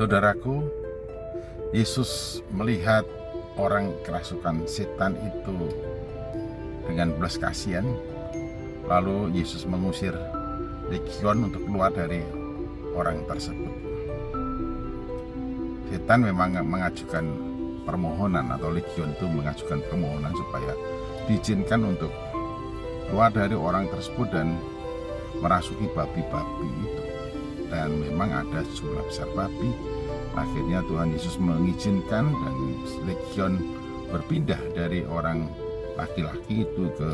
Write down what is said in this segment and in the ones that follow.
Saudaraku, Yesus melihat orang kerasukan setan itu dengan belas kasihan. Lalu Yesus mengusir legion untuk keluar dari orang tersebut. Setan memang mengajukan permohonan, atau legion itu mengajukan permohonan supaya diizinkan untuk keluar dari orang tersebut dan merasuki babi-babi itu. Dan memang ada jumlah besar babi. Akhirnya Tuhan Yesus mengizinkan dan legion berpindah dari orang laki-laki itu ke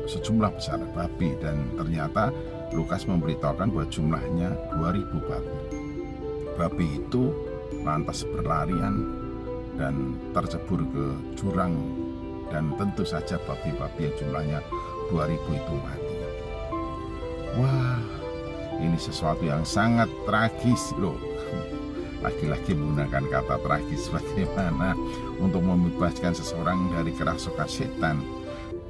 sejumlah besar babi. Dan ternyata Lukas memberitahukan bahwa jumlahnya 2000 babi. Babi itu lantas berlarian dan tercebur ke jurang, dan tentu saja babi-babi yang jumlahnya 2000 itu mati. Wah, ini sesuatu yang sangat tragis loh. Lagi-lagi menggunakan kata tragis. Bagaimana untuk membebaskan seseorang dari kerasukan setan,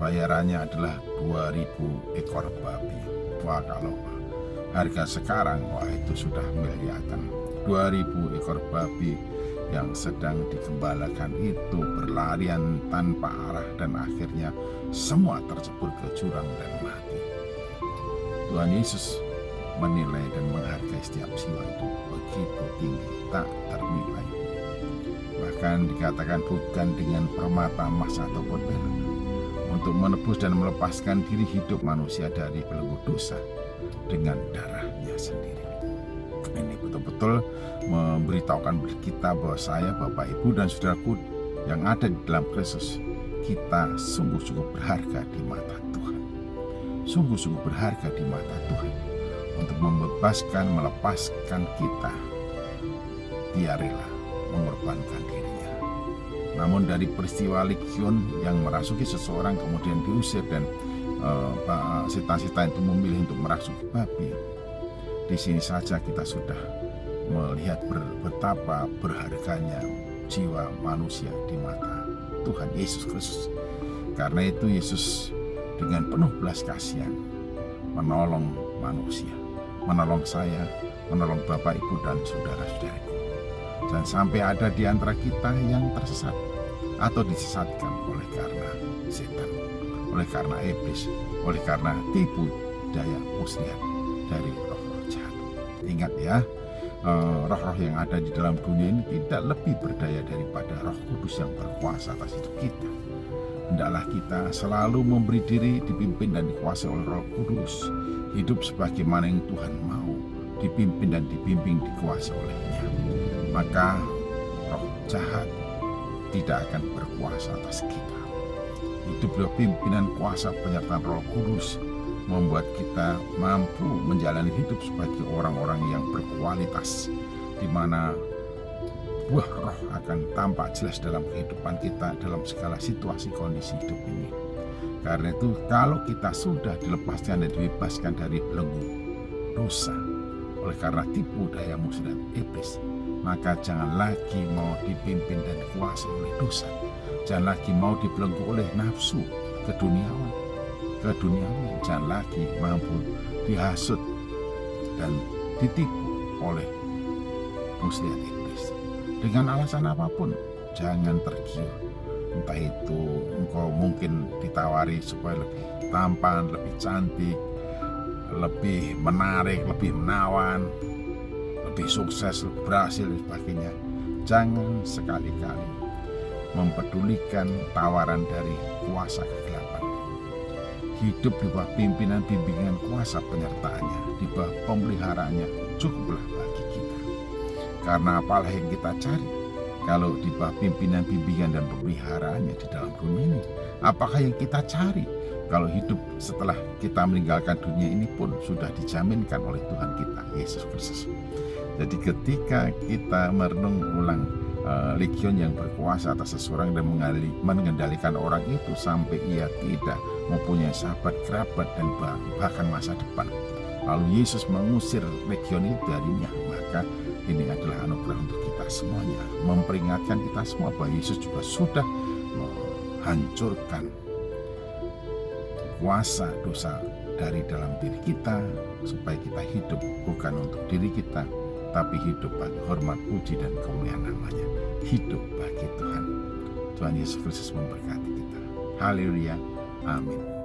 bayarannya adalah 2000 ekor babi. Wah, kalau harga sekarang, wah itu sudah miliaran. 2000 ekor babi yang sedang digembalakan itu berlarian tanpa arah, dan akhirnya semua tercebur ke jurang dan mati. Tuhan Yesus menilai dan menghargai setiap jiwa itu begitu tinggi, tak ternilai. Bahkan dikatakan bukan dengan permata emas ataupun perak, untuk menebus dan melepaskan diri hidup manusia dari belenggu dosa dengan darahnya sendiri. Ini betul-betul memberitahukan kita bahwa saya, Bapak, Ibu, dan saudaraku yang ada di dalam Kristus, kita sungguh-sungguh berharga di mata Tuhan. Sungguh-sungguh berharga di mata Tuhan untuk membebaskan, melepaskan kita. Dia rela mengorbankan dirinya. Namun dari peristiwa legion yang merasuki seseorang kemudian diusir, dan setan-setan itu memilih untuk merasuki babi, di sini saja kita sudah melihat betapa berharganya jiwa manusia di mata Tuhan Yesus Kristus. Karena itu Yesus dengan penuh belas kasihan menolong manusia, menolong saya, menolong Bapak, Ibu, dan saudara-saudaraku. Dan sampai ada di antara kita yang tersesat atau disesatkan oleh karena setan, oleh karena iblis, oleh karena tipu daya muslihat dari roh-roh jahat. Ingat ya, roh-roh yang ada di dalam dunia ini tidak lebih berdaya daripada Roh Kudus yang berkuasa atas hidup kita. Hendaklah kita selalu memberi diri dipimpin dan dikuasai oleh Roh Kudus, hidup sebagaimana yang Tuhan mau, dipimpin dan dibimbing, dikuasai olehnya. Maka roh jahat tidak akan berkuasa atas kita. Hidup dalam pimpinan kuasa penyertaan Roh Kudus membuat kita mampu menjalani hidup sebagai orang-orang yang berkualitas, di mana buah roh akan tampak jelas dalam kehidupan kita dalam segala situasi kondisi hidup ini. Karena itu kalau kita sudah dilepaskan dan dibebaskan dari belenggu dosa oleh karena tipu daya musuh dan iblis, maka jangan lagi mau dipimpin dan dikuasai oleh dosa. Jangan lagi mau dibelenggu oleh nafsu keduniawan. Jangan lagi mampu dihasut dan ditipu oleh muslihat iblis. Dengan alasan apapun, jangan tergiur. Entah itu engkau mungkin ditawari supaya lebih tampan, lebih cantik, lebih menarik, lebih menawan, lebih sukses, lebih berhasil, dan sebagainya. Jangan sekali-kali mempedulikan tawaran dari kuasa kegelapan. Hidup di bawah pimpinan bimbingan kuasa penyertaannya, di bawah pemeliharaannya, cukuplah bagi kita. Karena apalah yang kita cari kalau di bawah pimpinan bimbingan dan pemeliharaannya di dalam dunia ini? Apakah yang kita cari kalau hidup setelah kita meninggalkan dunia ini pun sudah dijaminkan oleh Tuhan kita, Yesus Kristus? Jadi ketika kita merenung ulang legion yang berkuasa atas seseorang dan mengendalikan orang itu sampai ia tidak mempunyai sahabat, kerabat, dan bahkan masa depan, lalu Yesus mengusir legion itu darinya, maka ini adalah anugerah untuk kita semuanya, memperingatkan kita semua bahwa Yesus juga sudah menghancurkan kuasa dosa dari dalam diri kita, supaya kita hidup bukan untuk diri kita, tapi hidup bagi hormat, puji, dan kemuliaan namanya. Hidup bagi Tuhan. Tuhan Yesus Kristus memberkati kita. Haleluya. Amin.